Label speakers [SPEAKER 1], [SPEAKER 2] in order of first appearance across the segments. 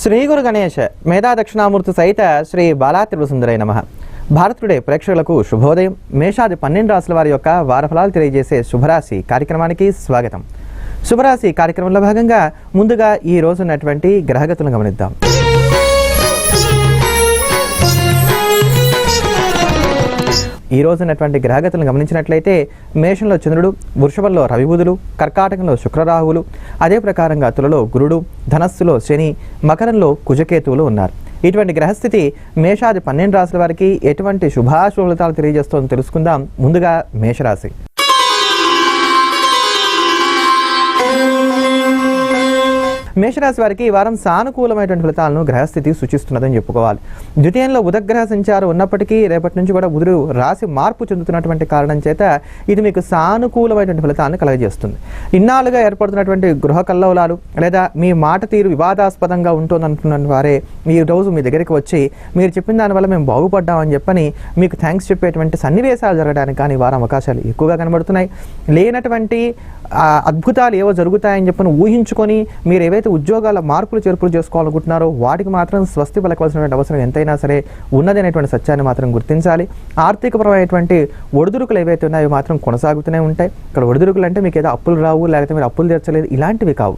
[SPEAKER 1] శ్రీ గురు గణేష్ మేధా దక్షిణామూర్తి సహిత శ్రీ బాలా త్రిపుర సుందరై నమః. భారత్ టుడే ప్రేక్షకులకు శుభోదయం. మేషాది 12 రాశుల వారి యొక్క వారఫలాలు తెలియజేసే శుభరాశి కార్యక్రమానికి స్వాగతం. శుభరాశి కార్యక్రమంలో భాగంగా ముందుగా ఈ రోజు ఉన్నటువంటి గ్రహగతులను గమనిద్దాం. ఈ రోజు ఉన్నటువంటి గ్రహగతులను గమనించినట్లయితే మేషంలో చంద్రుడు, వృషభంలో రవి బుధులు, కర్కాటకంలో శుక్రరాహువులు, అదే ప్రకారంగా తులలో గురుడు, ధనస్సులో శని, మకరంలో కుజకేతువులు ఉన్నారు. ఇటువంటి గ్రహస్థితి మేషాది 12 రాశుల వారికి ఎటువంటి శుభాశుభ ఫలితాలు తెలియజేస్తుందో తెలుసుకుందాం. ముందుగా మేషరాశి. మేషరాశి వారికి ఈ వారం సానుకూలమైనటువంటి ఫలితాలను గ్రహస్థితి సూచిస్తున్నదని చెప్పుకోవాలి. ద్వితీయంలో బుధగ్రహ సంచారం ఉన్నప్పటికీ రేపటి నుంచి కూడా బుధుడు రాశి మార్పు చెందుతున్నటువంటి కారణం చేత ఇది మీకు సానుకూలమైనటువంటి ఫలితాలను కలగజేస్తుంది. ఇన్నాళ్ళుగా ఏర్పడుతున్నటువంటి గృహ కల్లవలాలు లేదా మీ మాట తీరు వివాదాస్పదంగా ఉంటుందనుకున్న వారే ఈ రోజు మీ దగ్గరికి వచ్చి మీరు చెప్పిన దానివల్ల మేము బాగుపడ్డామని చెప్పని మీకు థ్యాంక్స్ చెప్పేటువంటి సన్నివేశాలు జరగడానికి కానీ వారం అవకాశాలు ఎక్కువగా కనబడుతున్నాయి. లేనటువంటి అద్భుతాలు ఏవో జరుగుతాయని చెప్పని ఊహించుకొని మీరు ఏవైతే ఉద్యోగాల మార్పులు చేర్పులు చేసుకోవాలనుకుంటున్నారో వాటికి మాత్రం స్వస్తి పలకవలసినటువంటి అవసరం ఎంతైనా సరే ఉన్నది అనేటువంటి సత్యాన్ని మాత్రం గుర్తించాలి. ఆర్థికపరమైనటువంటి ఒడిదుడుకులు ఏవైతే ఉన్నాయో మాత్రం కొనసాగుతూనే ఉంటాయి. ఇక్కడ ఒడిదుడుకులు అంటే మీకు ఏదో అప్పులు రావు, లేకపోతే మీరు అప్పులు తీర్చలేదు, ఇలాంటివి కావు.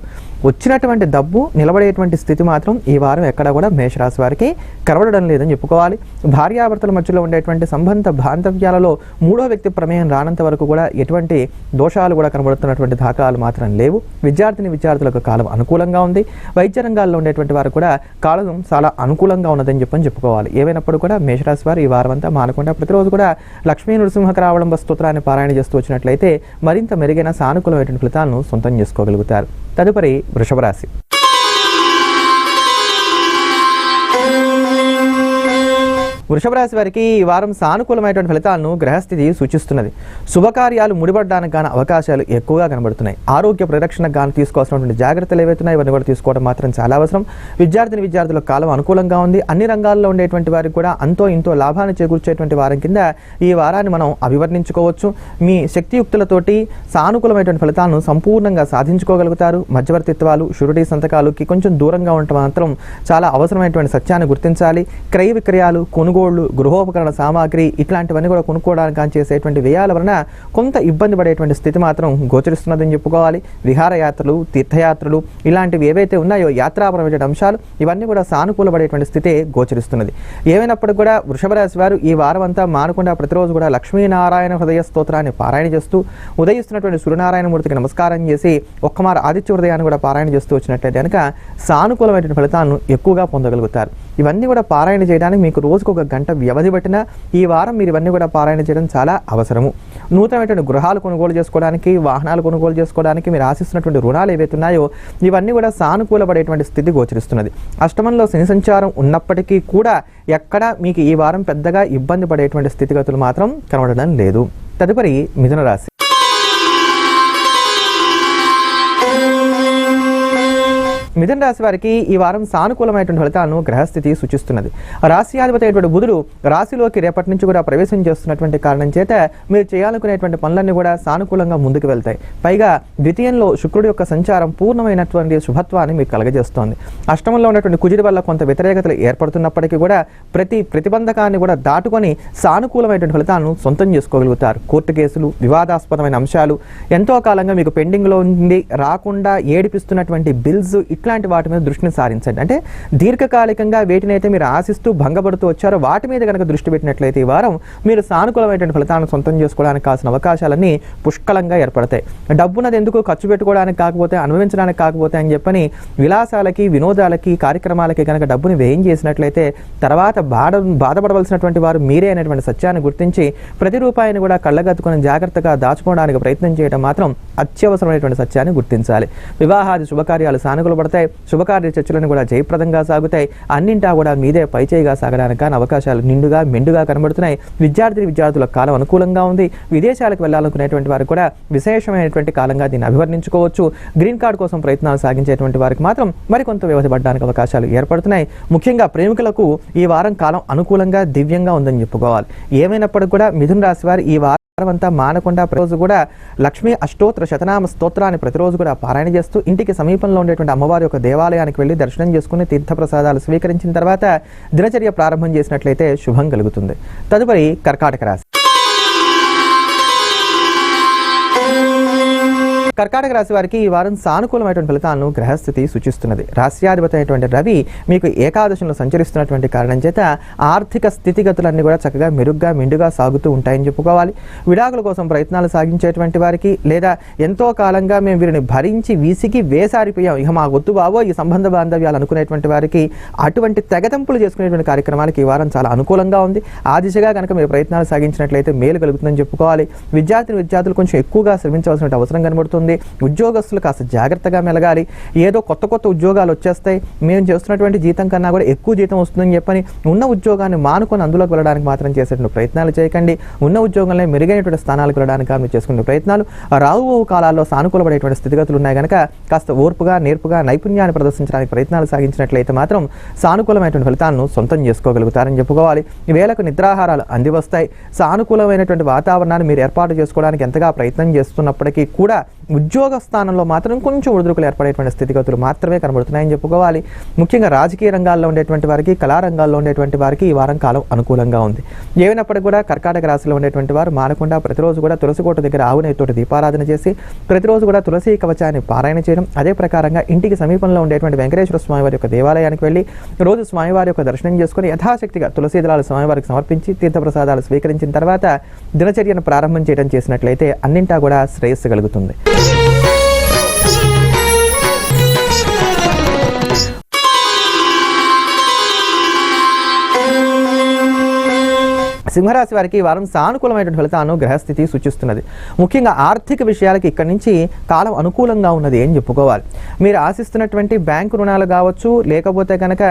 [SPEAKER 1] వచ్చినటువంటి డబ్బు నిలబడేటువంటి స్థితి మాత్రం ఈ వారం ఎక్కడ కూడా మేషరాశి వారికి కనబడడం లేదని చెప్పుకోవాలి. భార్యాభర్తల మధ్యలో ఉండేటువంటి సంబంధ బాంధవ్యాలలో మూడో వ్యక్తి ప్రమేయం రానంత వరకు కూడా ఎటువంటి దోషాలు కూడా కనబడుతున్నటువంటి దాఖలాలు మాత్రం లేవు. విద్యార్థులకు కాలం అనుకూలంగా ఉంది. వైద్య రంగాల్లో ఉండేటువంటి వారు కూడా కాలం చాలా అనుకూలంగా ఉన్నదని చెప్పుకోవాలి. ఏమైనప్పుడు కూడా మేషరాశి వారు ఈ వారం అంతా మానకుండా ప్రతిరోజు కూడా లక్ష్మీ నృసింహకరావళంబ స్తోత్రాన్ని పారాయణ చేస్తూ వచ్చినట్లయితే మరింత మెరుగైన సానుకూలమైనటువంటి ఫలితాలను సొంతం చేసుకోగలుగుతారు. తదుపరి వృషభ రాశి. వృషభ రాశి వారికి ఈ వారం సానుకూలమైనటువంటి ఫలితాలను గ్రహస్థితి సూచిస్తున్నది. శుభకార్యాలు ముడిపడడానికి గాను అవకాశాలు ఎక్కువగా కనబడుతున్నాయి. ఆరోగ్య పరిరక్షణకు గాను తీసుకోవాల్సినటువంటి జాగ్రత్తలు ఏవైతున్నాయి ఇవన్నీ కూడా తీసుకోవడం మాత్రం చాలా అవసరం. విద్యార్థులకు కాలం అనుకూలంగా ఉంది. అన్ని రంగాల్లో ఉండేటువంటి వారికి కూడా అంతో ఇంతో లాభాన్ని చేకూర్చేటువంటి వారం కింద ఈ వారాన్ని మనం అభివర్ణించుకోవచ్చు. మీ శక్తియుక్తులతోటి సానుకూలమైనటువంటి ఫలితాలను సంపూర్ణంగా సాధించుకోగలుగుతారు. మధ్యవర్తిత్వాలు, షూరిటీ సంతకాలుకి కొంచెం దూరంగా ఉండటం మాత్రం చాలా అవసరమైనటువంటి సత్యాన్ని గుర్తించాలి. క్రయ విక్రయాలు, కొనుగోళ్లు, గృహోపకరణ సామాగ్రి ఇట్లాంటివన్నీ కూడా కొనుక్కోవడానికి కానీ చేసేటువంటి వ్యయాల వలన కొంత ఇబ్బంది పడేటువంటి స్థితి మాత్రం గోచరిస్తున్నదని చెప్పుకోవాలి. విహారయాత్రలు, తీర్థయాత్రలు ఇలాంటివి ఏవైతే ఉన్నాయో యాత్రాపరమైన అంశాలు ఇవన్నీ కూడా సానుకూలపడేటువంటి స్థితి గోచరిస్తున్నది. ఏమైనప్పటికీ కూడా వృషభ రాశి వారు ఈ వారం అంతా మానకుండా ప్రతిరోజు కూడా లక్ష్మీనారాయణ హృదయ స్తోత్రాన్ని పారాయణ చేస్తూ ఉదయిస్తున్నటువంటి సూర్యనారాయణమూర్తికి నమస్కారం చేసి ఒక్కమారు ఆదిత్య హృదయాన్ని కూడా పారాయణ చేస్తూ వచ్చినట్లయితే కనుక సానుకూలమైనటువంటి ఫలితాలను ఎక్కువగా పొందగలుగుతారు. ఇవన్నీ కూడా పారాయణ చేయడానికి మీకు రోజుకు 1 గంట వ్యవధి పట్టినా ఈ వారం మీరు ఇవన్నీ కూడా పారాయణ చేయడం చాలా అవసరము. నూతనమైనటువంటి గృహాలు కొనుగోలు చేసుకోవడానికి, వాహనాలు కొనుగోలు చేసుకోవడానికి మీరు ఆశిస్తున్నటువంటి రుణాలు ఏవైతే ఉన్నాయో ఇవన్నీ కూడా సానుకూలపడేటువంటి స్థితి గోచరిస్తున్నది. అష్టమంలో శని సంచారం ఉన్నప్పటికీ కూడా ఎక్కడ మీకు ఈ వారం పెద్దగా ఇబ్బంది పడేటువంటి స్థితిగతులు మాత్రం కనబడడం లేదు. తదుపరి మిథున రాశి. మిథున రాశి వారికి ఈ వారం సానుకూలమైనటువంటి ఫలితాలను గ్రహస్థితి సూచిస్తున్నది. రాశియాధిపతి అయినటువంటి బుధుడు రాశిలోకి రేపటి నుంచి కూడా ప్రవేశం చేస్తున్నటువంటి కారణం చేత మీరు చేయాలనుకునేటువంటి పనులన్నీ కూడా సానుకూలంగా ముందుకు వెళ్తాయి. పైగా ద్వితీయంలో శుక్రుడి యొక్క సంచారం పూర్ణమైనటువంటి శుభత్వాన్ని మీకు కలగజేస్తోంది. అష్టమంలో ఉన్నటువంటి కుజుడి వల్ల కొంత వ్యతిరేకతలు ఏర్పడుతున్నప్పటికీ కూడా ప్రతి ప్రతిబంధకాన్ని కూడా దాటుకొని సానుకూలమైనటువంటి ఫలితాలను సొంతం చేసుకోగలుగుతారు. కోర్టు కేసులు, వివాదాస్పదమైన అంశాలు, ఎంతో కాలంగా మీకు పెండింగ్లో ఉండి రాకుండా ఏడిపిస్తున్నటువంటి బిల్స్ ఇట్లాంటి వాటి మీద దృష్టిని సారించండి. అంటే దీర్ఘకాలికంగా వేటినైతే మీరు ఆశిస్తూ భంగపడుతూ వచ్చారో వాటి మీద కనుక దృష్టి పెట్టినట్లయితే ఈ వారం మీరు సానుకూలమైనటువంటి ఫలితాలను సొంతం చేసుకోవడానికి కావాల్సిన అవకాశాలన్నీ పుష్కలంగా ఏర్పడతాయి. డబ్బునది ఎందుకు ఖర్చు పెట్టుకోవడానికి కాకపోతే, అనుభవించడానికి కాకపోతే అని చెప్పని విలాసాలకి, వినోదాలకి, కార్యక్రమాలకి కనుక డబ్బుని వ్యయం చేసినట్లయితే తర్వాత బాధపడవలసినటువంటి వారు మీరే అనేటువంటి సత్యాన్ని గుర్తించి ప్రతి రూపాయిని కూడా కళ్ళగత్తుకొని జాగ్రత్తగా దాచుకోవడానికి ప్రయత్నం చేయడం మాత్రం అత్యవసరమైనటువంటి సత్యాన్ని గుర్తించాలి. వివాహాది శుభకార్యాలు సానుకూలపడతాయి. శుభకార్య చర్చలను కూడా జయప్రదంగా సాగుతాయి. అన్నింటా కూడా మీదే పైచేయిగా సాగడానికి కానీ అవకాశాలు నిండుగా మెండుగా కనబడుతున్నాయి. విద్యార్థుల కాలం అనుకూలంగా ఉంది. విదేశాలకు వెళ్ళాలనుకునేటువంటి వారికి కూడా విశేషమైనటువంటి కాలంగా దీన్ని అభివర్ణించుకోవచ్చు. గ్రీన్ కార్డ్ కోసం ప్రయత్నాలు సాగించేటువంటి వారికి మాత్రం మరికొంత వ్యవధి పడడానికి అవకాశాలు ఏర్పడుతున్నాయి. ముఖ్యంగా ప్రేమికులకు ఈ వారం కాలం అనుకూలంగా దివ్యంగా ఉందని చెప్పుకోవాలి. ఏమైనప్పటికీ కూడా మిథున రాశి వారు ఈ వారమంతా మానకుండా ప్రతిరోజు కూడా లక్ష్మీ అష్టోత్తర శతనామ స్తోత్రాన్ని ప్రతిరోజు కూడా పారాయణ చేస్తూ ఇంటికి సమీపంలో ఉండేటువంటి అమ్మవారి యొక్క దేవాలయానికి వెళ్ళి దర్శనం చేసుకుని తీర్థప్రసాదాలు స్వీకరించిన తర్వాత దినచర్య ప్రారంభం చేసినట్లయితే శుభం కలుగుతుంది. తదుపరి కర్కాటక రాశి. కర్కాటక రాశి వారికి ఈ వారం సానుకూలమైనటువంటి ఫలితాలను గ్రహస్థితి సూచిస్తున్నది. రాశ్యాధిపతి అయినటువంటి రవి మీకు ఏకాదశంలో సంచరిస్తున్నటువంటి కారణం చేత ఆర్థిక స్థితిగతులన్నీ కూడా చక్కగా మెరుగ్గా మెండుగా సాగుతూ ఉంటాయని చెప్పుకోవాలి. విడాకుల కోసం ప్రయత్నాలు సాగించేటువంటి వారికి లేదా ఎంతో కాలంగా మేము వీరిని భరించి విసిగి వేసారిపోయాం, ఇక మా వద్దు బావో ఈ సంబంధ బాంధవ్యాలు అనుకునేటువంటి వారికి అటువంటి తెగతంపులు చేసుకునేటువంటి కార్యక్రమాలకి ఈ వారం చాలా అనుకూలంగా ఉంది. ఆ దిశగా కనుక మీరు ప్రయత్నాలు సాగించినట్లయితే మేలు కలుగుతుందని చెప్పుకోవాలి. విద్యార్థులు కొంచెం ఎక్కువగా శ్రమించవలసిన అవసరం కనబడుతుంది. ఉద్యోగస్తులు కాస్త జాగ్రత్తగా మెలగాలి. ఏదో కొత్త ఉద్యోగాలు వచ్చేస్తాయి, మేము చేస్తున్నటువంటి జీతం కన్నా కూడా ఎక్కువ జీతం వస్తుందని చెప్పని ఉన్న ఉద్యోగాన్ని మానుకొని అందులోకి వెళ్ళడానికి మాత్రం చేసేటువంటి ప్రయత్నాలు చేయకండి. ఉన్న ఉద్యోగంలో మెరుగైనటువంటి స్థానాలకు వెళ్ళడానికి మీరు చేసుకునే ప్రయత్నాలు రావు కాలాల్లో సానుకూలపడేటువంటి స్థితిగతులు ఉన్నాయి కనుక కాస్త ఓర్పుగా నేర్పుగా నైపుణ్యాన్ని ప్రదర్శించడానికి ప్రయత్నాలు సాగించినట్లయితే మాత్రం సానుకూలమైనటువంటి ఫలితాలను సొంతం చేసుకోగలుగుతారని చెప్పుకోవాలి. ఈ వేళకు నిద్రాహారాలు అందివస్తాయి. సానుకూలమైనటువంటి వాతావరణాన్ని మీరు ఏర్పాటు చేసుకోవడానికి ఎంతగా ప్రయత్నం చేస్తున్నప్పటికీ కూడా ఉద్యోగ స్థానంలో మాత్రం కొంచెం ఒడిదుడుకులు ఏర్పడేటువంటి స్థితిగతులు మాత్రమే కనబడుతున్నాయని చెప్పుకోవాలి. ముఖ్యంగా రాజకీయ రంగాల్లో ఉండేటువంటి వారికి, కళారంగాల్లో ఉండేటువంటి వారికి ఈ వారం కాలం అనుకూలంగా ఉంది. ఏమైనప్పటికీ కూడా కర్కాటక రాశిలో ఉండేటువంటి వారు మానకుండా ప్రతిరోజు కూడా తులసికోట దగ్గర ఆవునేతోటి దీపారాధన చేసి ప్రతిరోజు కూడా తులసి కవచాన్ని పారాయణ చేయడం, అదే ప్రకారంగా ఇంటికి సమీపంలో ఉండేటువంటి వెంకటేశ్వర స్వామివారి యొక్క దేవాలయానికి వెళ్ళి రోజు స్వామివారి యొక్క దర్శనం చేసుకుని యథాశక్తిగా తులసి దళాలు స్వామివారికి సమర్పించి తీర్థప్రసాదాలు స్వీకరించిన తర్వాత దినచర్యను ప్రారంభం చేయడం చేసినట్లయితే అన్నింటా కూడా శ్రేయస్సు కలుగుతుంది. సింహరాశి వారికి ఈ వారం సానుకూలమైనటువంటి ఫలితాలను గ్రహస్థితి సూచిస్తున్నది. ముఖ్యంగా ఆర్థిక విషయాలకి ఇక్కడి నుంచి కాలం అనుకూలంగా ఉన్నది అని చెప్పుకోవాలి. మీరు ఆశిస్తున్నటువంటి బ్యాంకు రుణాలు కావచ్చు, లేకపోతే కనుక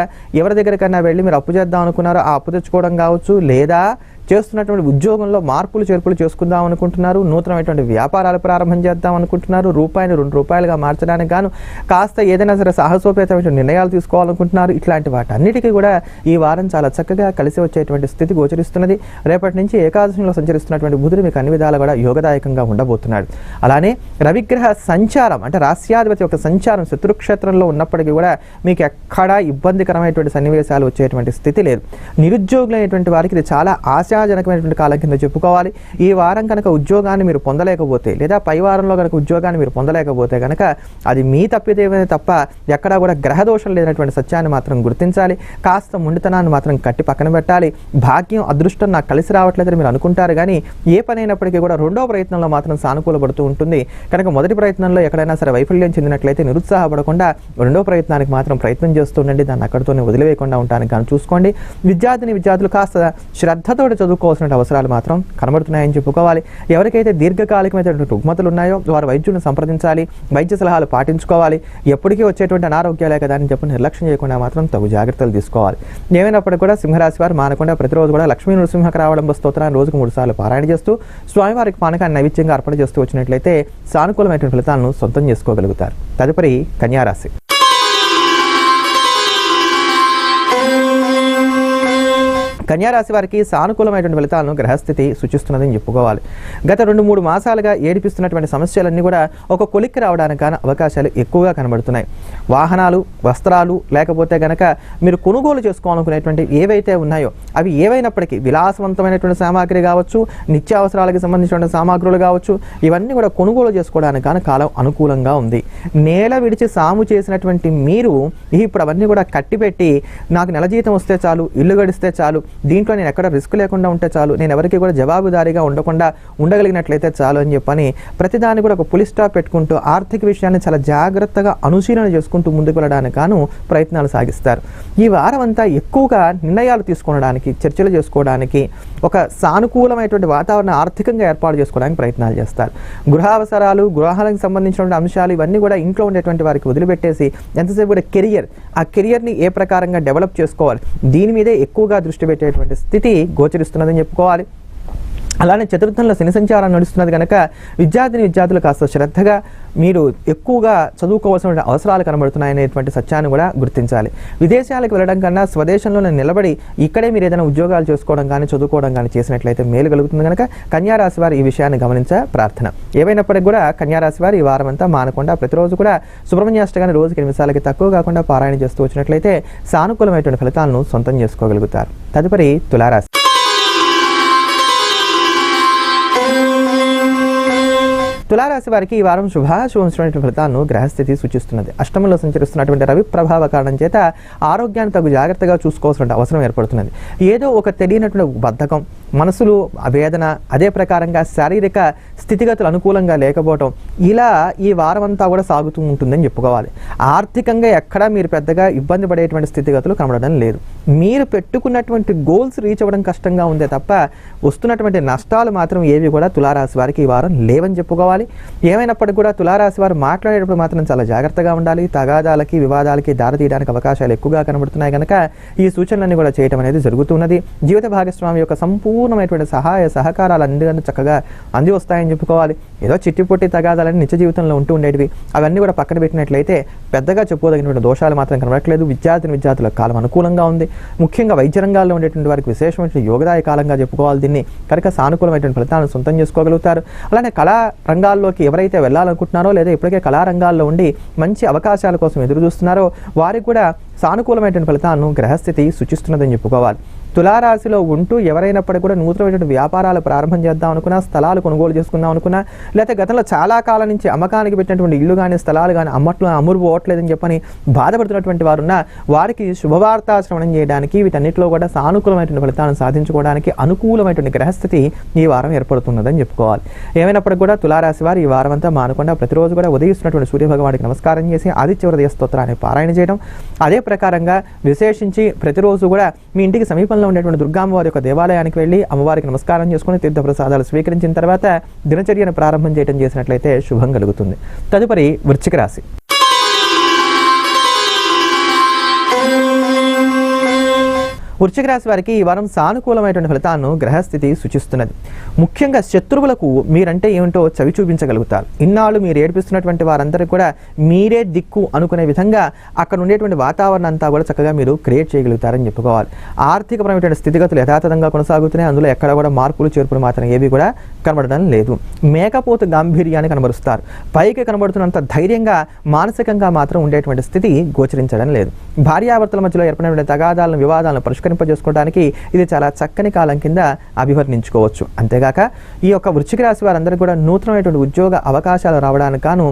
[SPEAKER 1] ఎవరి దగ్గరకన్నా వెళ్ళి మీరు అప్పు చేద్దాం అనుకున్నారో ఆ అప్పు తెచ్చుకోవడం కావచ్చు, లేదా చేస్తున్నటువంటి ఉద్యోగంలో మార్పులు చేర్పులు చేసుకుందాం అనుకుంటున్నారు, నూతనమైనటువంటి వ్యాపారాలు ప్రారంభం చేద్దాం అనుకుంటున్నారు, రూపాయిని ₹2గా మార్చడానికి గాను కాస్త ఏదైనా సరే సాహసోపేతమైన నిర్ణయాలు తీసుకోవాలనుకుంటున్నారు. ఇట్లాంటి వాటన్నిటికీ కూడా ఈ వారం చాలా చక్కగా కలిసి వచ్చేటువంటి స్థితి గోచరిస్తున్నది. రేపటి నుంచి ఏకాదశంలో సంచరిస్తున్నటువంటి బుధుడు మీకు అన్ని విధాలు కూడా యోగదాయకంగా ఉండబోతున్నాడు. అలానే రవిగ్రహ సంచారం అంటే రాశ్యాధిపతి యొక్క సంచారం శత్రుక్షేత్రంలో ఉన్నప్పటికీ కూడా మీకు ఎక్కడా ఇబ్బందికరమైనటువంటి సన్నివేశాలు వచ్చేటువంటి స్థితి లేదు. నిరుద్యోగులైనటువంటి వారికి ఇది చాలా ఆశాజనకమైనటువంటి కాలం కింద చెప్పుకోవాలి. ఈ వారం కనుక ఉద్యోగాన్ని మీరు పొందలేకపోతే లేదా పై వారంలో కనుక ఉద్యోగాన్ని మీరు పొందలేకపోతే కనుక అది మీ తప్పిదేమే తప్ప ఎక్కడా కూడా గ్రహదోషం లేనటువంటి సత్యాన్ని మాత్రం గుర్తించాలి. కాస్త మొండితనాన్ని మాత్రం కట్టి పక్కన పెట్టాలి. భాగ్యం అదృష్టం నాకు కలిసి రావట్లేదని మీరు అనుకుంటారు, కానీ ఏ పని అయినప్పటికీ కూడా రెండో ప్రయత్నంలో మాత్రం సానుకూలపడుతూ ఉంటుంది. కనుక మొదటి ప్రయత్నంలో ఎక్కడైనా సరే వైఫల్యం చెందినట్లయితే నిరుత్సాహపడకుండా రెండో ప్రయత్నానికి మాత్రం ప్రయత్నం చేస్తుండండి. దాన్ని అక్కడితోనే వదిలివేయకుండా ఉండడానికి కానీ చూసుకోండి. విద్యార్థులు కాస్త శ్రద్ధతో చదువుకోవాల్సిన అవసరాలు మాత్రం కనబడుతున్నాయని చెప్పుకోవాలి. ఎవరికైతే దీర్ఘకాలికమైనటువంటి రుగ్మతలు ఉన్నాయో వారు వైద్యులను సంప్రదించాలి, వైద్య సలహాలు పాటించుకోవాలి. ఎప్పటికీ వచ్చేటువంటి అనారోగ్యాలే కదా అని చెప్పి నిర్లక్ష్యం చేయకుండా మాత్రం తగు జాగ్రత్తలు తీసుకోవాలి. ఏమైనప్పటికీ కూడా సింహరాశి వారు మానకుండా ప్రతిరోజు కూడా లక్ష్మీ నృసింహకరావడంబ స్తోత్రాన్ని రోజుకు 3 సార్లు పారాయణ చేస్తూ స్వామివారికి పానకాన్ని నైవేద్యంగా అర్పణ చేస్తూ వచ్చినట్లయితే సానుకూలమైనటువంటి ఫలితాలను సొంతం చేసుకోగలుగుతారు. తదుపరి కన్యారాశి. కన్యారాశి వారికి సానుకూలమైనటువంటి ఫలితాలను గ్రహస్థితి సూచిస్తున్నదని చెప్పుకోవాలి. గత 2-3 మాసాలుగా ఏడిపిస్తున్నటువంటి సమస్యలన్నీ కూడా ఒక కొలిక్కి రావడానికి కానీ అవకాశాలు ఎక్కువగా కనబడుతున్నాయి. వాహనాలు, వస్త్రాలు, లేకపోతే గనక మీరు కొనుగోలు చేసుకోవాలనుకునేటువంటి ఏవైతే ఉన్నాయో అవి ఏవైనప్పటికీ విలాసవంతమైనటువంటి సామాగ్రి కావచ్చు, నిత్యావసరాలకు సంబంధించినటువంటి సామాగ్రులు కావచ్చు, ఇవన్నీ కూడా కొనుగోలు చేసుకోవడానికి కానీ కాలం అనుకూలంగా ఉంది. నేల విడిచి సాము చేసినటువంటి మీరు ఇప్పుడు అవన్నీ కూడా కట్టిపెట్టి నాకు నెల జీతం వస్తే చాలు, ఇల్లు గడిస్తే చాలు, దీంట్లో నేను ఎక్కడ రిస్క్ లేకుండా ఉంటే చాలు, నేను ఎవరికి కూడా జవాబుదారీగా ఉండగలిగినట్లయితే చాలు అని చెప్పని ప్రతిదాన్ని కూడా ఒక పులి స్టాప్ పెట్టుకుంటూ ఆర్థిక విషయాన్ని చాలా జాగ్రత్తగా అనుశీలన చేసుకుంటూ ముందుకు వెళ్ళడానికి గాను ప్రయత్నాలు సాగిస్తారు. ఈ వారం అంతా ఎక్కువగా నిర్ణయాలు తీసుకోవడానికి, చర్చలు చేసుకోవడానికి, ఒక సానుకూలమైనటువంటి వాతావరణం ఆర్థికంగా ఏర్పాటు చేసుకోవడానికి ప్రయత్నాలు చేస్తారు. గృహ అవసరాలు, గృహాలకు సంబంధించినటువంటి అంశాలు ఇవన్నీ కూడా ఇంట్లో ఉండేటువంటి వారికి వదిలిపెట్టేసి ఎంతసేపు కూడా ఆ కెరియర్ని ఏ ప్రకారంగా డెవలప్ చేసుకోవాలి దీని మీదే ఎక్కువగా దృష్టి పెట్టేటువంటి స్థితి గోచరిస్తున్నదని చెప్పుకోవాలి. అలానే చతుర్థంలో శని సంచారం నడుస్తున్నది కనుక విద్యార్థులు కాస్త శ్రద్ధగా మీరు ఎక్కువగా చదువుకోవాల్సిన అవసరాలు కనబడుతున్నాయనేటువంటి సత్యాన్ని కూడా గుర్తించాలి. విదేశాలకు వెళ్ళడం కన్నా స్వదేశంలోనే నిలబడి ఇక్కడే మీరు ఏదైనా ఉద్యోగాలు చేసుకోవడం కానీ చదువుకోవడం కానీ చేసినట్లయితే మేలు కలుగుతుంది కనుక కన్యారాశి వారు ఈ విషయాన్ని గమనించే ప్రార్థన. ఏమైనప్పటికీ కూడా కన్యారాశి వారు ఈ వారం అంతా మానకుండా ప్రతిరోజు కూడా సుబ్రహ్మణ్యాష్టకాన్ని రోజుకి 8 నిమిషాలకి తక్కువ కాకుండా పారాయణ చేస్తూ వచ్చినట్లయితే సానుకూలమైనటువంటి ఫలితాలను సొంతం చేసుకోగలుగుతారు. తదుపరి తులారాశి. తులారాశి వారికి ఈ వారం శుభాశుభమైనటువంటి ఫలితాలను గ్రహస్థితి సూచిస్తున్నది. అష్టమంలో సంచరిస్తున్నటువంటి రవి ప్రభావ కారణం చేత ఆరోగ్యాన్ని తగు జాగ్రత్తగా చూసుకోవాల్సిన అవసరం ఏర్పడుతున్నది. ఏదో ఒక తెలియనటువంటి బద్ధకం, మనసులు వేదన, అదే ప్రకారంగా శారీరక స్థితిగతులు అనుకూలంగా లేకపోవడం ఇలా ఈ వారం అంతా కూడా సాగుతూ ఉంటుందని చెప్పుకోవాలి. ఆర్థికంగా ఎక్కడా మీరు పెద్దగా ఇబ్బంది పడేటువంటి స్థితిగతులు కనబడడం లేదు. మీరు పెట్టుకున్నటువంటి గోల్స్ రీచ్ అవ్వడం కష్టంగా ఉందే తప్ప వస్తున్నటువంటి నష్టాలు మాత్రం ఏవి కూడా తులారాశి వారికి ఈ వారం లేవని చెప్పుకోవాలి. ఏమైనప్పటికీ కూడా తులారాశి వారు మాట్లాడేటప్పుడు మాత్రం చాలా జాగ్రత్తగా ఉండాలి. తగాదాలకి, వివాదాలకి దారితీయడానికి అవకాశాలు ఎక్కువగా కనబడుతున్నాయి కనుక ఈ సూచనలన్నీ కూడా చేయడం అనేది జరుగుతున్నది. జీవిత భాగస్వామి యొక్క సంపూర్ణమైనటువంటి సహాయ సహకారాలు అందరికీ చక్కగా అంది వస్తాయని చెప్పుకోవాలి. ఏదో చిట్టిపొట్టి తగాదాలని నిత్య జీవితంలో ఉంటూ ఉండేటివి అవన్నీ కూడా పక్కన పెట్టినట్లయితే పెద్దగా చెప్పుకోదగినటువంటి దోషాలు మాత్రం కనబడట్లేదు. విద్యార్థుల కాలం అనుకూలంగా ఉంది. ముఖ్యంగా వైద్య రంగాల్లో ఉండేటువంటి వారికి విశేషమైన యోగదాయ కాలంగా చెప్పుకోవాలి దీన్ని. కనుక సానుకూలమైనటువంటి ఫలితాలను సొంతం చేసుకోగలుగుతారు. అలానే కళా రంగాల్లోకి ఎవరైతే వెళ్ళాలనుకుంటున్నారో లేదా ఇప్పటికే కళారంగాల్లో ఉండి మంచి అవకాశాల కోసం ఎదురు చూస్తున్నారో వారికి కూడా సానుకూలమైనటువంటి ఫలితాలను గ్రహస్థితి సూచిస్తున్నదని చెప్పుకోవాలి. తులారాశిలో ఉంటూ ఎవరైనప్పటికీ కూడా నూతనమైనటువంటి వ్యాపారాలు ప్రారంభం చేద్దాం అనుకున్నా, స్థలాలు కొనుగోలు చేసుకుందాం అనుకున్నా, లేకపోతే గతంలో చాలా కాలం నుంచి అమ్మకానికి పెట్టినటువంటి ఇల్లు కానీ స్థలాలు కానీ అమ్ముడు పోవట్లేదని చెప్పని బాధపడుతున్నటువంటి వారున్నా వారికి శుభవార్త శ్రవణం చేయడానికి వీటన్నిటిలో కూడా సానుకూలమైనటువంటి ఫలితాలను సాధించుకోవడానికి అనుకూలమైనటువంటి గ్రహస్థితి ఈ వారం ఏర్పడుతున్నదని చెప్పుకోవాలి. ఏమైనప్పటికీ కూడా తులారాశి వారు ఈ వారం అంతా మానకుండా ప్రతిరోజు కూడా ఉదయిస్తున్నటువంటి సూర్యభగవానికి నమస్కారం చేసి ఆదిత్య హృదయ స్తోత్రాన్ని పారాయణ చేయడం, అదే ప్రకారంగా విశేషించి ప్రతిరోజు కూడా మీ ఇంటికి సమీపంలో ఉండేటువంటి దుర్గామ్మవారి యొక్క దేవాలయానికి వెళ్ళి అమ్మవారికి నమస్కారం చేసుకుని తీర్థప్రసాదాలు స్వీకరించిన తర్వాత దినచర్యను ప్రారంభం చేయడం చేసినట్లయితే శుభం కలుగుతుంది. తదుపరి వృశ్చిక రాశి. వృశ్చిక రాశి వారికి ఈ వారం సానుకూలమైనటువంటి ఫలితాలను గ్రహస్థితి సూచిస్తున్నది. ముఖ్యంగా శత్రువులకు మీరంటే ఏమిటో చవి చూపించగలుగుతారు. ఇన్నాళ్ళు మీరు ఏడిపిస్తున్నటువంటి వారందరికీ కూడా మీరే దిక్కు అనుకునే విధంగా అక్కడ ఉండేటువంటి వాతావరణం అంతా కూడా చక్కగా మీరు క్రియేట్ చేయగలుగుతారని చెప్పుకోవాలి. ఆర్థికపరమైనటువంటి స్థితిగతులు యథాతథంగా కొనసాగుతున్నాయి. అందులో ఎక్కడ కూడా మార్పులు చేర్పులు మాత్రం ఏవి కూడా కనబడడం లేదు. మేకపోతు గాంభీర్యాన్ని కనబరుస్తారు. పైకి కనబడుతున్నంత ధైర్యంగా మానసికంగా మాత్రం ఉండేటువంటి స్థితి గోచరించడం లేదు. భార్యాభర్తల మధ్యలో ఏర్పడినటువంటి తగాదాలను, వివాదాలను పరిష్కరింపజేసుకోవడానికి ఇది చాలా చక్కని కాలం కింద అభివర్ణించుకోవచ్చు. అంతేగాక ఈ యొక్క వృశ్చిక రాశి వారందరూ కూడా నూతనమైనటువంటి ఉద్యోగ అవకాశాలు రావడానికి గాను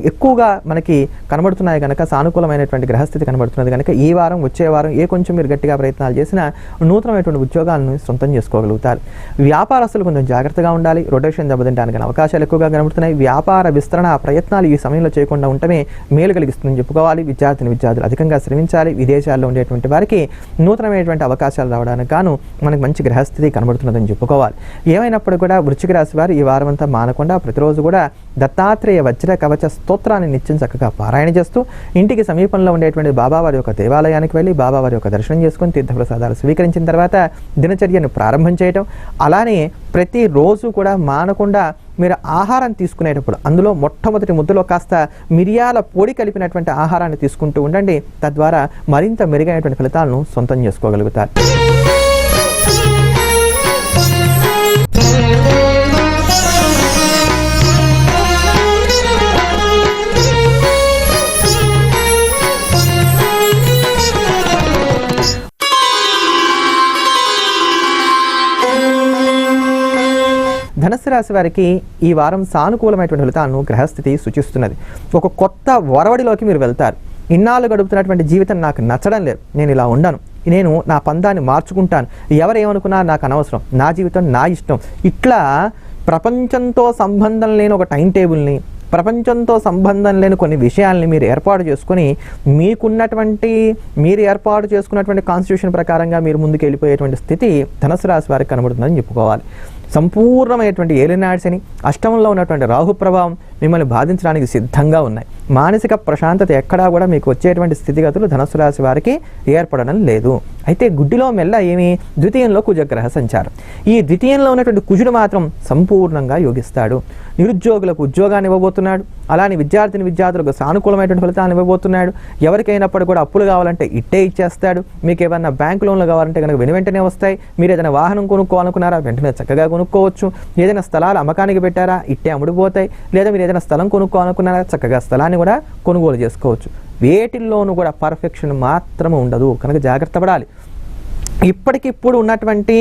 [SPEAKER 1] ఎక్కువగా మనకి కనబడుతున్నాయి కనుక సానుకూలమైనటువంటి గ్రహస్థితి కనబడుతున్నది కనుక ఈ వారం వచ్చే వారం కొంచెం మీరు గట్టిగా ప్రయత్నాలు చేసినా నూతనమైనటువంటి ఉద్యోగాలను సొంతం చేసుకోగలుగుతారు. వ్యాపారస్తులు కొంచెం జాగ్రత్తగా ఉండాలి. రొటేషన్ దెబ్బతింటానికి అవకాశాలు ఎక్కువగా కనబడుతున్నాయి. వ్యాపార విస్తరణ ప్రయత్నాలు ఈ సమయంలో చేయకుండా ఉండటమే మేలు కలిగిస్తుందని చెప్పుకోవాలి. విద్యార్థులు అధికంగా శ్రమించాలి. విదేశాల్లో ఉండేటువంటి వారికి నూతనమైనటువంటి అవకాశాలు రావడానికి గాను మనకు మంచి గ్రహస్థితి కనబడుతున్నదని చెప్పుకోవాలి. ఏమైనప్పుడు కూడా వృశ్చిక రాశి వారు ఈ వారం అంతా మానకుండా ప్రతిరోజు కూడా దత్తాత్రేయ వజ్ర కవచ స్తోత్రాన్ని నిత్యం చక్కగా పారాయణ చేస్తూ ఇంటికి సమీపంలో ఉండేటువంటి బాబావారి యొక్క దేవాలయానికి వెళ్ళి బాబావారి యొక్క దర్శనం చేసుకుని తీర్థప్రసాదాలు స్వీకరించిన తర్వాత దినచర్యను ప్రారంభం చేయటం, అలానే ప్రతిరోజు కూడా మానకుండా మీరు ఆహారం తీసుకునేటప్పుడు అందులో మొట్టమొదటి ముద్దలో కాస్త మిరియాల పొడి కలిపినటువంటి ఆహారాన్ని తీసుకుంటూ ఉండండి. తద్వారా మరింత మెరుగైనటువంటి ఫలితాలను సొంతం చేసుకోగలుగుతారు. ధనుస్సు రాశి వారికి ఈ వారం సానుకూలమైనటువంటి ఫలితాలను గ్రహస్థితి సూచిస్తున్నది. ఒక కొత్త వరవడిలోకి మీరు వెళ్తారు. ఇన్నాళ్ళు గడుపుతున్నటువంటి జీవితం నాకు నచ్చడం లేదు, నేను ఇలా ఉండను, నేను నా పందాన్ని మార్చుకుంటాను, ఎవరేమనుకున్నా నాకు అనవసరం, నా జీవితం నా ఇష్టం, ఇట్లా ప్రపంచంతో సంబంధం లేని ఒక టైం టేబుల్ని, ప్రపంచంతో సంబంధం లేని కొన్ని విషయాల్ని మీరు ఏర్పాటు చేసుకొని మీరు ఏర్పాటు చేసుకున్నటువంటి కాన్స్టిట్యూషన్ ప్రకారంగా మీరు ముందుకు వెళ్ళిపోయేటువంటి స్థితి ధనుసు రాశి వారికి కనబడుతుందని చెప్పుకోవాలి. సంపూర్ణమైనటువంటి ఏలినాడ్స్ అని అష్టమంలో ఉన్నటువంటి రాహు ప్రభావం మిమ్మల్ని బాధించడానికి సిద్ధంగా ఉన్నాయి. మానసిక ప్రశాంతత ఎక్కడా కూడా మీకు వచ్చేటువంటి స్థితిగతులు ధనుసు రాశి వారికి ఏర్పడడం లేదు. అయితే గుడ్డిలో మెల్ల ఏమి ద్వితీయంలో కుజగ్రహ సంచారం. ఈ ద్వితీయంలో ఉన్నటువంటి కుజుడు మాత్రం సంపూర్ణంగా యోగిస్తాడు. నిరుద్యోగులకు ఉద్యోగాన్ని ఇవ్వబోతున్నాడు. అలానే విద్యార్థులకు సానుకూలమైనటువంటి ఫలితాలను ఇవ్వబోతున్నాడు. ఎవరికైనప్పుడు కూడా అప్పులు కావాలంటే ఇట్టే ఇచ్చేస్తాడు. మీకు ఏమన్నా బ్యాంకు లోన్లు కావాలంటే కనుక వెంటనే వస్తాయి. మీరు ఏదైనా వాహనం కొనుక్కోవాలనుకున్నారా వెంటనే చక్కగా కొనుక్కోవచ్చు. ఏదైనా స్థలాలు అమ్మకానికి పెట్టారా ఇట్టే అమ్ముడుపోతాయి. లేదా మీరు ఏదైనా స్థలం కొనుక్కోవాలనుకున్నారా చక్కగా స్థలాన్ని కూడా కొనుగోలు చేసుకోవచ్చు. వేటిల్లోనూ కూడా పర్ఫెక్షన్ మాత్రం ఉండదు కనుక జాగ్రత్త పడాలి. ఇప్పటికిప్పుడు ఉన్నటువంటి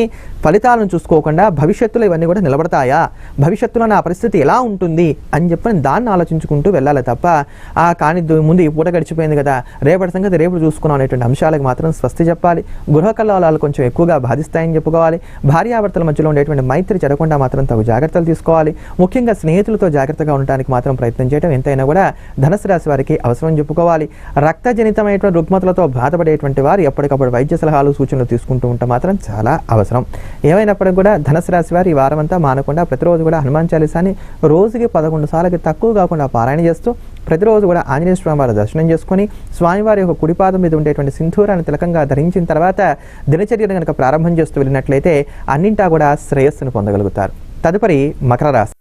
[SPEAKER 1] ఫలితాలను చూసుకోకుండా భవిష్యత్తులో ఇవన్నీ కూడా నిలబడతాయా, భవిష్యత్తులో నా పరిస్థితి ఎలా ఉంటుంది అని చెప్పని దాన్ని ఆలోచించుకుంటూ వెళ్ళాలి తప్ప కానీ ముందు ఈ పూట గడిచిపోయింది కదా రేపటి సంగతి రేపు చూసుకున్నాం అనేటువంటి అంశాలకు మాత్రం స్వస్తి చెప్పాలి. గృహ కలహాలు కొంచెం ఎక్కువగా బాధిస్తాయని చెప్పుకోవాలి. భార్యాభర్తల మధ్యలో ఉండేటువంటి మైత్రి చెడకుండా మాత్రం తగు జాగ్రత్తలు తీసుకోవాలి. ముఖ్యంగా స్నేహితులతో జాగ్రత్తగా ఉండడానికి మాత్రం ప్రయత్నం చేయడం ఎంతైనా కూడా ధనుసు రాశి వారికి అవసరం చెప్పుకోవాలి. రక్తజనితమైనటువంటి రుగ్మతలతో బాధపడేటువంటి వారు ఎప్పటికప్పుడు వైద్య సలహాలు సూచనలు తీసుకుంటూ ఉంటే మాత్రం చాలా అవసరం. ఏమైనప్పటికీ కూడా ధనుసు రాశి వారు ఈ వారం అంతా మానకుండా ప్రతిరోజు కూడా హనుమాన్ చాలీసాని రోజుకి 11 సార్లకి తక్కువ కాకుండా పారాయణ చేస్తూ ప్రతిరోజు కూడా ఆంజనేయ స్వామి వారి దర్శనం చేసుకుని స్వామివారి యొక్క కుడిపాదం మీద ఉండేటువంటి సింధూరాన్ని తిలకంగా ధరించిన తర్వాత దినచర్యను కనుక ప్రారంభం చేస్తూ వెళ్ళినట్లయితే అన్నింటా కూడా శ్రేయస్సును పొందగలుగుతారు. తదుపరి మకర రాశి.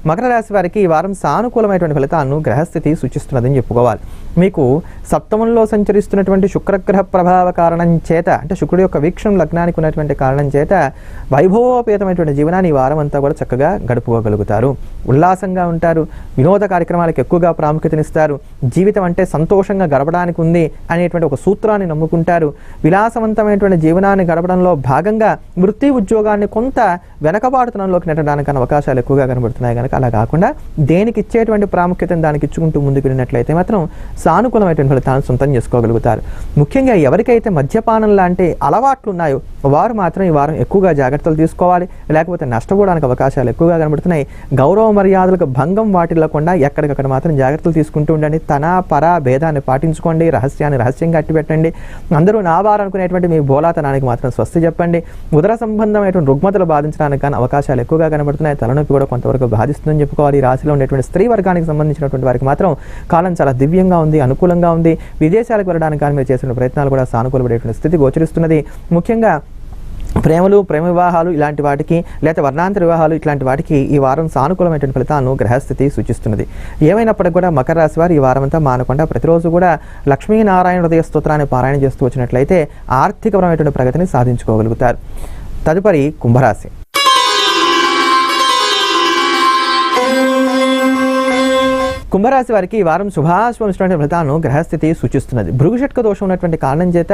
[SPEAKER 1] మకర రాశి వారికి ఈ వారం సానుకూలమైనటువంటి ఫలితాలను గ్రహస్థితి సూచిస్తున్నదని చెప్పుకోవాలి. మీకు సప్తమంలో సంచరిస్తున్నటువంటి శుక్రగ్రహ ప్రభావ కారణం చేత అంటే శుక్రుడి యొక్క వీక్షణం లగ్నానికి ఉన్నటువంటి కారణం చేత వైభవోపేతమైనటువంటి జీవనాన్ని ఈ వారం అంతా కూడా చక్కగా గడుపుకోగలుగుతారు. ఉల్లాసంగా ఉంటారు. వినోద కార్యక్రమాలకు ఎక్కువగా ప్రాముఖ్యతనిస్తారు. జీవితం అంటే సంతోషంగా గడపడానికి ఉంది అనేటువంటి ఒక సూత్రాన్ని నమ్ముకుంటారు. విలాసవంతమైనటువంటి జీవనాన్ని గడపడంలో భాగంగా వృత్తి ఉద్యోగాన్ని కొంత వెనకబాటుతనంలోకి నెట్టడానికి అవకాశాలు ఎక్కువగా కనబడుతున్నాయి. కనుక అలా కాకుండా దేనికి ఇచ్చేటువంటి ప్రాముఖ్యతను దానికి ఇచ్చుకుంటూ ముందుకు వెళ్ళినట్లయితే మాత్రం సానుకూలమైనటువంటి ఫలితాలను సొంతం చేసుకోగలుగుతారు. ముఖ్యంగా ఎవరికైతే మద్యపానం లాంటి అలవాట్లు ఉన్నాయో వారు మాత్రం ఈ వారం ఎక్కువగా జాగ్రత్తలు తీసుకోవాలి. లేకపోతే నష్టపోవడానికి అవకాశాలు ఎక్కువగా కనబడుతున్నాయి. గౌరవ మర్యాదలకు భంగం వాటిల్లకుండా ఎక్కడికక్కడ మాత్రం జాగ్రత్తలు తీసుకుంటూ ఉండండి. తన పర భేదాన్ని పాటించుకోండి. రహస్యాన్ని రహస్యంగా అట్టిపెట్టండి. అందరూ నా వారు అనుకునేటువంటి మీ బోలాతనానికి మాత్రం స్వస్తి చెప్పండి. ఉదర సంబంధమైనటువంటి రుగ్మతలు బాధించడానికి కానీ అవకాశాలు ఎక్కువగా కనబడుతున్నాయి. తలనొప్పి కూడా కొంతవరకు బాధిస్తుందని చెప్పుకోవాలి. ఈ రాశిలో ఉండేటువంటి స్త్రీ వర్గానికి సంబంధించినటువంటి వారికి మాత్రం కాలం చాలా దివ్యంగా ఉంది, అనుకూలంగా ఉంది. విదేశాలకు వెళ్ళడానికి కానీ మీరు చేసిన ప్రయత్నాలు కూడా సానుకూలపడేటువంటి స్థితి గోచరిస్తున్నది. ముఖ్యంగా ప్రేమ వివాహాలు ఇలాంటి వాటికి లేదా వర్ణాంతర వివాహాలు ఇట్లాంటి వాటికి ఈ వారం సానుకూలమైనటువంటి ఫలితాలను గ్రహస్థితి సూచిస్తున్నది. ఏమైనప్పటికీ కూడా మకర రాశి వారు ఈ వారం అంతా మానకుండా ప్రతిరోజు కూడా లక్ష్మీనారాయణ హృదయ స్తోత్రాన్ని పారాయణ చేస్తూ వచ్చినట్లయితే ఆర్థికపరమైనటువంటి ప్రగతిని సాధించుకోగలుగుతారు. తదుపరి కుంభరాశి. కుంభరాశి వారికి ఈ వారం శుభాశుభమైనటువంటి ఫలితాలను గ్రహస్థితి సూచిస్తున్నది. భృగుషట్క దోషం ఉన్నటువంటి కారణం చేత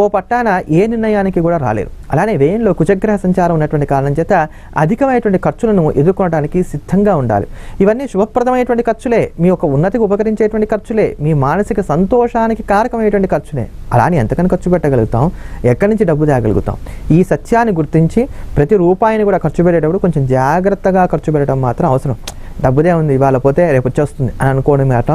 [SPEAKER 1] ఓ పట్టాన ఏ నిర్ణయానికి కూడా రాలేరు. అలానే వ్యయంలో కుజగ్రహ సంచారం ఉన్నటువంటి కారణం చేత అధికమైనటువంటి ఖర్చులను ఎదుర్కోవడానికి సిద్ధంగా ఉండాలి. ఇవన్నీ శుభప్రదమైనటువంటి ఖర్చులే, మీ యొక్క ఉన్నతికి ఉపకరించేటువంటి ఖర్చులే, మీ మానసిక సంతోషానికి కారకమైనటువంటి ఖర్చులే. అలానే ఎంతకని ఖర్చు పెట్టగలుగుతాం, ఎక్కడి నుంచి డబ్బు తేగలుగుతాం, ఈ సత్యాన్ని గుర్తించి ప్రతి రూపాయిని కూడా ఖర్చు పెట్టేటప్పుడు కొంచెం జాగ్రత్తగా ఖర్చు పెట్టడం మాత్రం అవసరం. డబ్బుదే ఉంది ఇవాళ పోతే రేపు వచ్చేస్తుంది అని అనుకోవడం మాట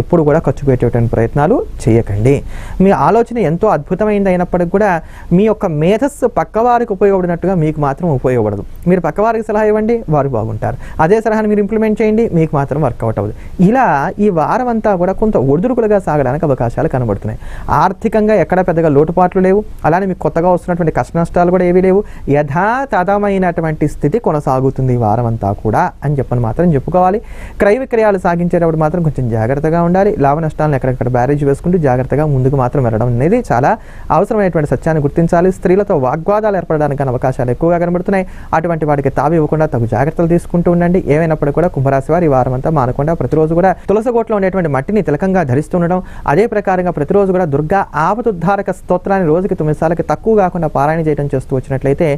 [SPEAKER 1] ఎప్పుడు కూడా ఖర్చు పెట్టేటువంటి ప్రయత్నాలు చేయకండి. మీ ఆలోచన ఎంతో అద్భుతమైనది అయినప్పటికీ కూడా మీ యొక్క మేధస్సు పక్కవారికి ఉపయోగపడినట్టుగా మీకు మాత్రం ఉపయోగపడదు. మీరు పక్కవారికి సలహా ఇవ్వండి, వారు బాగుంటారు. అదే సలహాను మీరు ఇంప్లిమెంట్ చేయండి, మీకు మాత్రం వర్కౌట్ అవ్వదు. ఇలా ఈ వారం అంతా కూడా కొంత ఒడిదుడుకులుగా సాగడానికి అవకాశాలు కనబడుతున్నాయి. ఆర్థికంగా ఎక్కడ పెద్దగా లోటుపాట్లు లేవు. అలానే మీకు కొత్తగా వస్తున్నటువంటి కష్ట నష్టాలు కూడా ఏవీ లేవు. యథాతథమైనటువంటి స్థితి కొనసాగుతుంది ఈ వారం అంతా కూడా అని చెప్పని మాత్రం చెప్పుకోవాలి. క్రయ విక్రయాలు సాగించేటప్పుడు మాత్రం కొంచెం జాగ్రత్తగా ఉండాలి. లాభ నష్టాలను ఎక్కడెక్కడ బ్యారేజ్ వేసుకుంటూ జాగ్రత్తగా ముందుకు మాత్రం వెళ్ళడం అనేది చాలా అవసరమైనటువంటి సత్యాన్ని గుర్తించాలి. స్త్రీలతో వాగ్వాదాలు ఏర్పడడానికి అవకాశాలు ఎక్కువగా కనబడుతున్నాయి. అటువంటి వాటికి తావి ఇవ్వకుండా తగు జాగ్రత్తలు తీసుకుంటూ ఉండండి. ఏమైనప్పటికీ కూడా కుంభరాశి వారు ఈ వారం అంతా మానకుండా ప్రతిరోజు కూడా తులసగోట్లో ఉండేటువంటి మట్టిని తిలకంగా ధరిస్తుండడం, అదే ప్రకారంగా ప్రతిరోజు కూడా దుర్గా ఆపతుద్ధారక స్తోత్రాన్ని రోజుకి 9 సార్లకి తక్కువ కాకుండా పారాయణ చేయడం చేస్తూ వచ్చినట్లయితే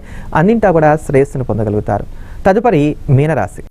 [SPEAKER 1] అన్నింటా కూడా శ్రేయస్సును పొందగలుగుతారు. తదుపరి మీనరాశి.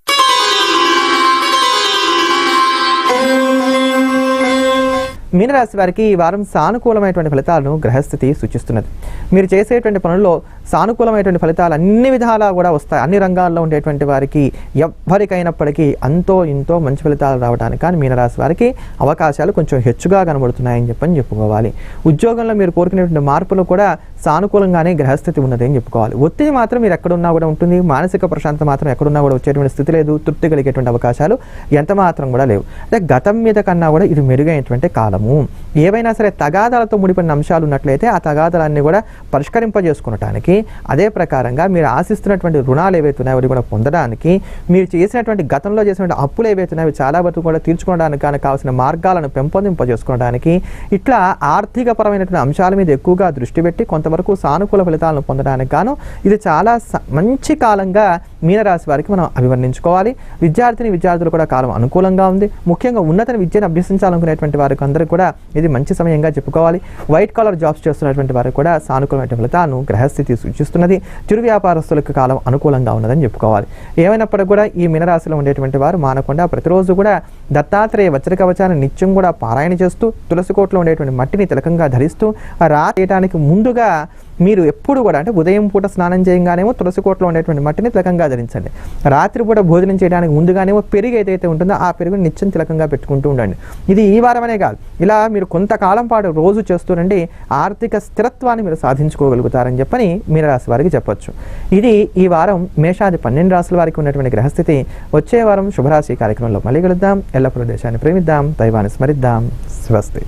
[SPEAKER 1] మీనరాశి వారికి ఈ వారం సానుకూలమైనటువంటి ఫలితాలను గ్రహస్థితి సూచిస్తున్నది. మీరు చేసేటువంటి పనుల్లో సానుకూలమైనటువంటి ఫలితాలు అన్ని విధాలా కూడా వస్తాయి. అన్ని రంగాల్లో ఉండేటువంటి వారికి ఎవ్వరికైనప్పటికీ అంతో ఇంతో మంచి ఫలితాలు రావడానికి కానీ మీనరాశి వారికి అవకాశాలు కొంచెం హెచ్చుగా కనబడుతున్నాయని చెప్పుకోవాలి. ఉద్యోగంలో మీరు కోరుకునేటువంటి మార్పులు కూడా సానుకూలంగానే గ్రహస్థితి ఉన్నది అని చెప్పుకోవాలి. ఒత్తిడి మాత్రం మీరు ఎక్కడున్నా కూడా ఉంటుంది. మానసిక ప్రశాంతత మాత్రం ఎక్కడున్నా కూడా వచ్చేటువంటి స్థితి లేదు. తృప్తి కలిగేటువంటి అవకాశాలు ఎంత మాత్రం కూడా లేవు. అంటే గతం మీద కన్నా కూడా ఇది మెరుగైనటువంటి కాలము. ఏవైనా సరే తగాదాలతో ముడిపడిన అంశాలు ఉన్నట్లయితే ఆ తగాదాలన్నీ కూడా పరిష్కరింపజేసుకునటానికి, అదే ప్రకారంగా మీరు ఆశిస్తున్నటువంటి రుణాలు ఏవైతే ఉన్నాయో అవి కూడా పొందడానికి, మీరు చేసినటువంటి గతంలో చేసినటువంటి అప్పులు ఏవైతే ఉన్నాయో చాలా వరకు కూడా తీర్చుకోవడానికి కానీ కావాల్సిన మార్గాలను పెంపొందింపజేసుకోవడానికి, ఇట్లా ఆర్థికపరమైనటువంటి అంశాల మీద ఎక్కువగా దృష్టి పెట్టి కొంతవరకు సానుకూల ఫలితాలను పొందడానికి గాను ఇది చాలా మంచి కాలంగా మీనరాశి వారికి మనం అభివర్ణించుకోవాలి. విద్యార్థులు కూడా కాలం అనుకూలంగా ఉంది. ముఖ్యంగా ఉన్నత విద్యను అభ్యసించాలనుకునేటువంటి వారికి అందరికీ కూడా ఇది మంచి సమయంగా చెప్పుకోవాలి. వైట్ కాలర్ జాబ్స్ చేస్తున్నటువంటి వారికి కూడా సానుకూలమైన ఫలితాలను గ్రహస్థితి సూచిస్తున్నది. చిరు వ్యాపారస్తులకు కాలం అనుకూలంగా ఉన్నదని చెప్పుకోవాలి. ఏమైనప్పటికీ కూడా ఈ మీనరాశిలో ఉండేటువంటి వారు మానకుండా ప్రతిరోజు కూడా దత్తాత్రేయ వజ్ర కవచాన్ని నిత్యం కూడా పారాయణ చేస్తూ, తులసి కోటలో ఉండేటువంటి మట్టిని తిలకంగా ధరిస్తూ, రాయటానికి ముందుగా మీరు ఎప్పుడు కూడా అంటే ఉదయం పూట స్నానం చేయగానేమో తులసి కోటలో ఉండేటువంటి మట్టిని తిలకంగా ధరించండి. రాత్రిపూట భోజనం చేయడానికి ముందుగానేమో పెరుగు ఏదైతే ఉంటుందో ఆ పెరుగుని నిత్యం తిలకంగా పెట్టుకుంటూ ఉండండి. ఇది ఈ వారమనే కాదు, ఇలా మీరు కొంతకాలం పాటు రోజు చేస్తూనండి ఆర్థిక స్థిరత్వాన్ని మీరు సాధించుకోగలుగుతారని చెప్పని మీనరాశి వారికి చెప్పొచ్చు. ఇది ఈ వారం మేషాది 12 రాశుల వారికి ఉన్నటువంటి గ్రహస్థితి. వచ్చే వారం శుభరాశి కార్యక్రమంలో మళ్ళీ కలుద్దాం. ఎల్లప్పుడూ దేశాన్ని ప్రేమిద్దాం, దైవాన్ని స్మరిద్దాం. స్వస్తి.